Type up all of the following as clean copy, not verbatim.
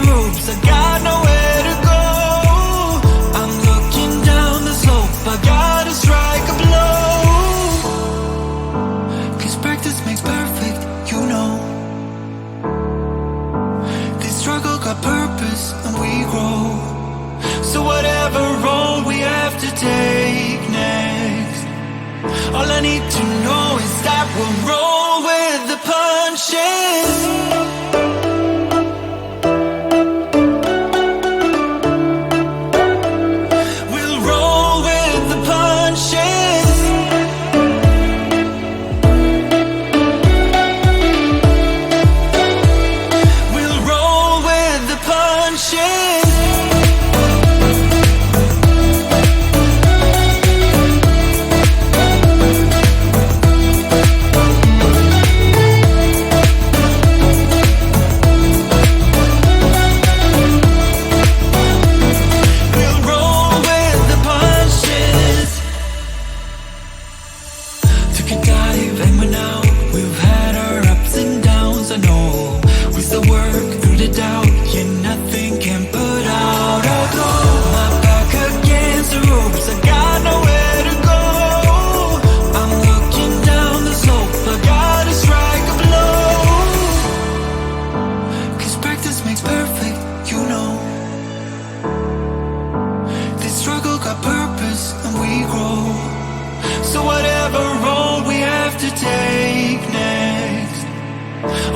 ropes, I got nowhere to go. I'm looking down the slope, I gotta strike a blow. 'Cause practice makes perfect, you know. This struggle got purpose and we grow. So whatever road we have to take next, all I need to know is that we'll roll with the punches. We'll roll with the punches. We'll roll with the punches.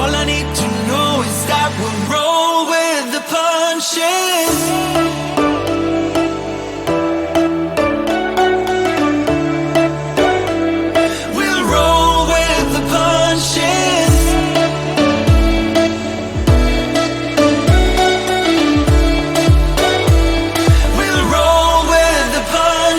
All I need to know is that we'll roll with the punches. We'll roll with the punches. We'll roll with the punches.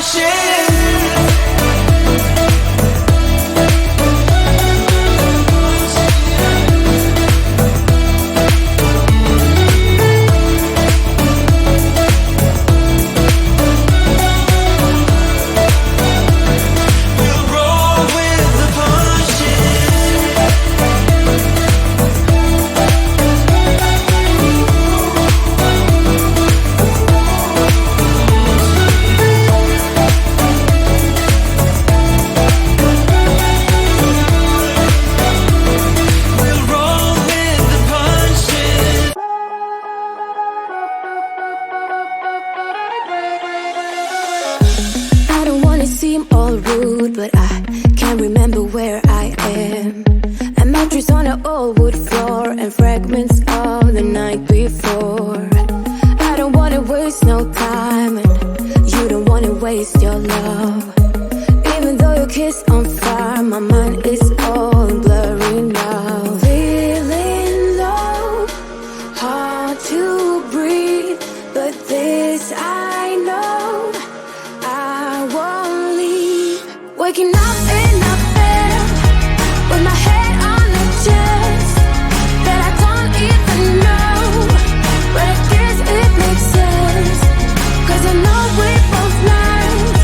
Seem all rude, but I can't remember where I am. A mattress on an old wood floor and fragments of the night before. I don't wanna waste no time, and you don't wanna waste your love. Even though your kiss on fire, my mind is all blurry now. Feeling low, hard to breathe, but this I know, I won't leave. Waking up in a bed with my head on the chest that I don't even know, but I guess it makes sense. 'Cause I know we both learned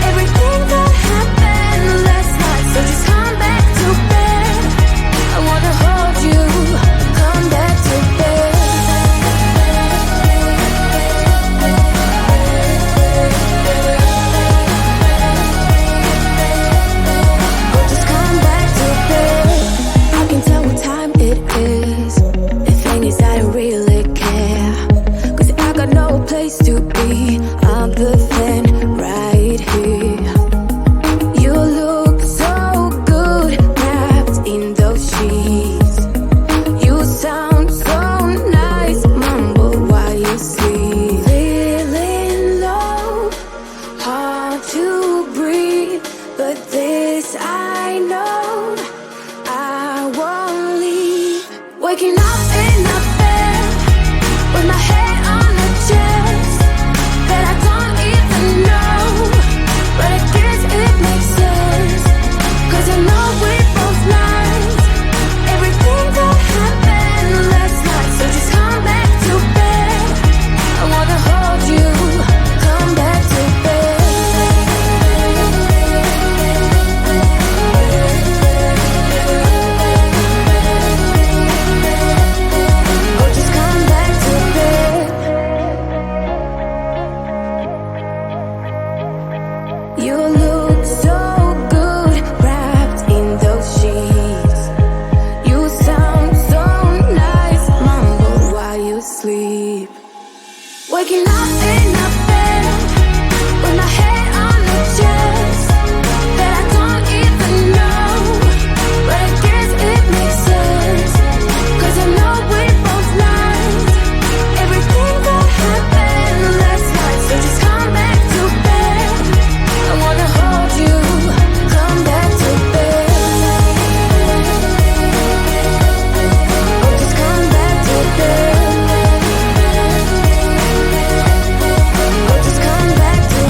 everything that happened last night. So just come back to bed, I wanna hold you. Come back to bed. sleep. Waking up in a bed with my head on the chest that I don't even know, but I guess it makes sense, 'cause I know we both lied. Everything that happened last night, so just come back to bed. I wanna hold you, come back to bed. Oh, just come back to bed. Oh, just come back to.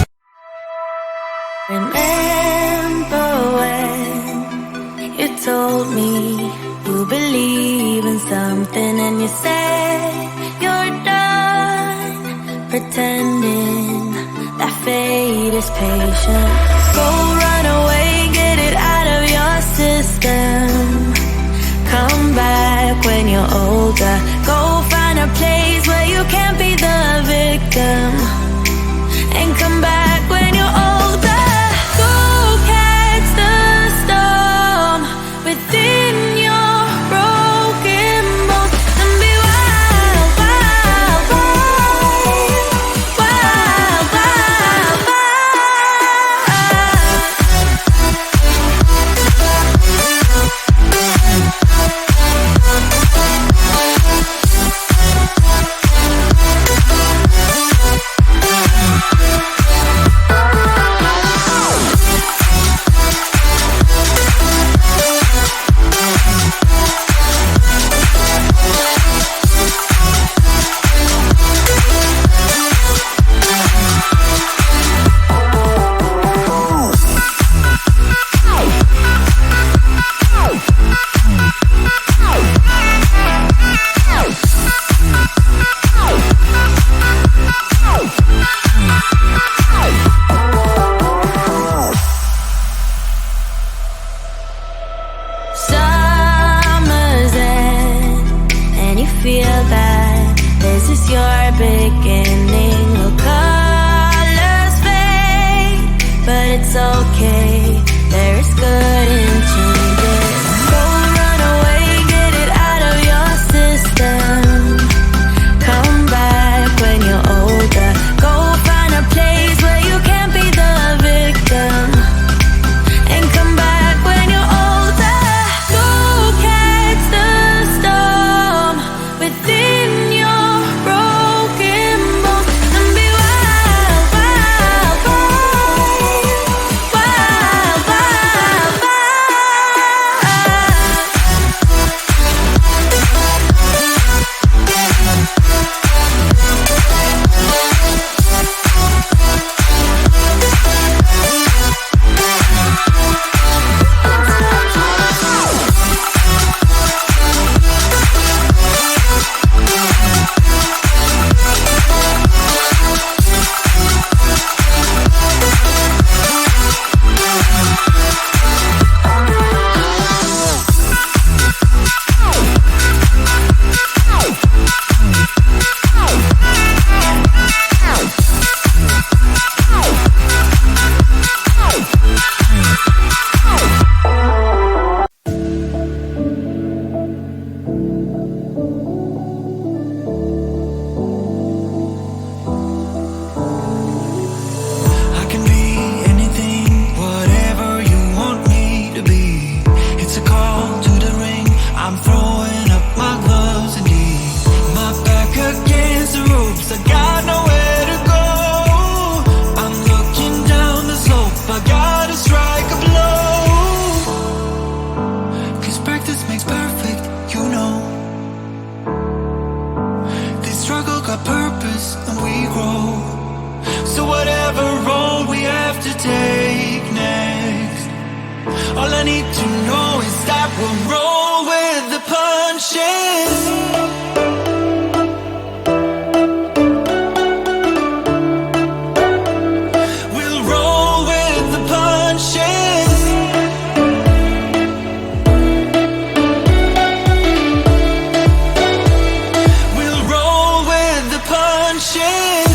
Remember when you told me you believe in something and you said you're done pretending that fate is patient. Go run away, get it out of your system. Come back when you're older. Go find a place where you can't be the victim. And come back when you're older. Go catch the storm within your broken bones and be wild, wild, wild, wild, wild, wild. Summer's end, and you feel that this is your beginning. Well, colors fade, but it's okay. There is good in changes. Go run away, get it out of your system. Come back when you're older. Go find a place where you can't be the victim. And come back when you're older. Go catch the storm within your broken bones and be wild, wild, wild, wild, wild, wild. I can be anything, whatever you want me to be. It's a call to the ring. I'm throwing up my gloves and deep. My back against the ropes. I got nowhere to go. I'm looking down the slope. I gotta strike a blow. 'Cause practice makes perfect, you know. This struggle got purpose and we grow. So whatever road we have to take next, all I need to know is that we'll roll with the punches. We'll roll with the punches. We'll roll with the punches.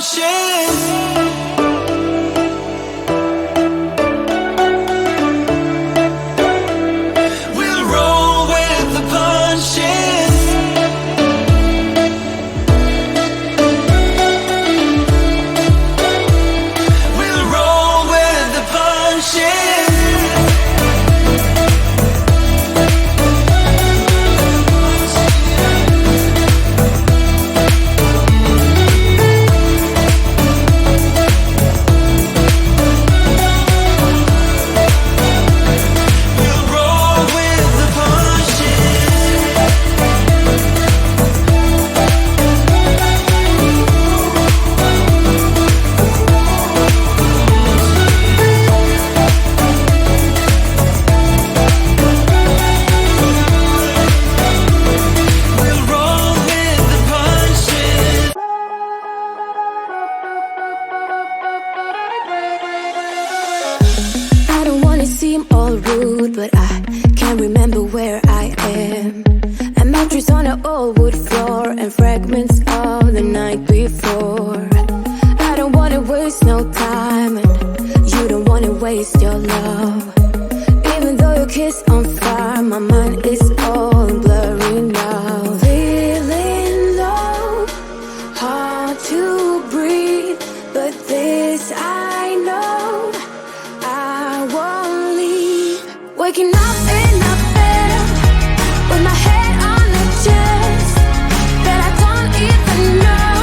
conscience. We'll roll with the punches. We'll roll with the punches. Seem all rude, but I can't remember where I am. A mattress on an old wood floor and fragments of the night before. I don't wanna waste no time, and you don't wanna waste your love. Even though your kiss on fire, my mind is all blurry now. Feeling low, hard to breathe, but this I know, I won't leave. Waking up in a bed with my head on the chest that I don't even know,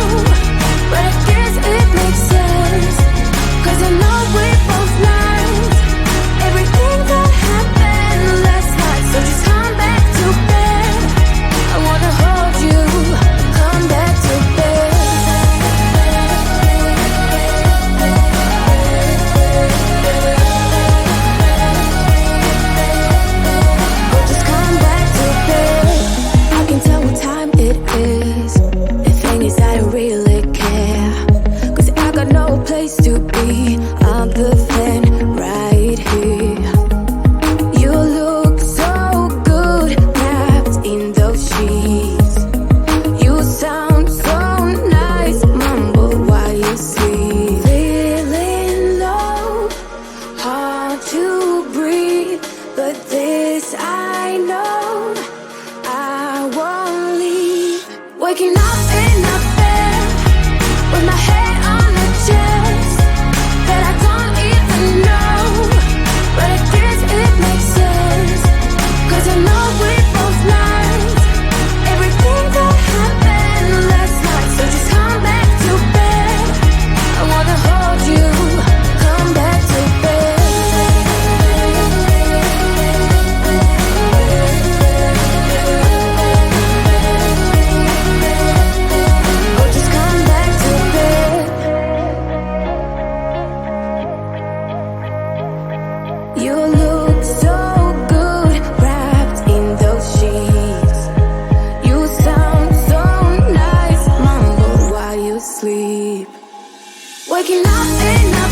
but I guess it makes sense, 'cause I know we both learned everything that happened last night. So just come back to bed, I wanna hold you. Come back to bed. Place to be other than right here. You look so good wrapped in those sheets. You sound so nice, mumble while you sleep. Feeling low, hard to breathe, but this I know, I won't leave. Waking up in a bed with my head on the chest that I don't even know, but I guess it makes sense, 'cause I know we both learned everything that happened last night. So just come back to bed, I wanna hold you. Come back to bed. Oh, just come back to bed. You look so good wrapped in those sheets. You sound so nice, mumble while you sleep. Waking up in a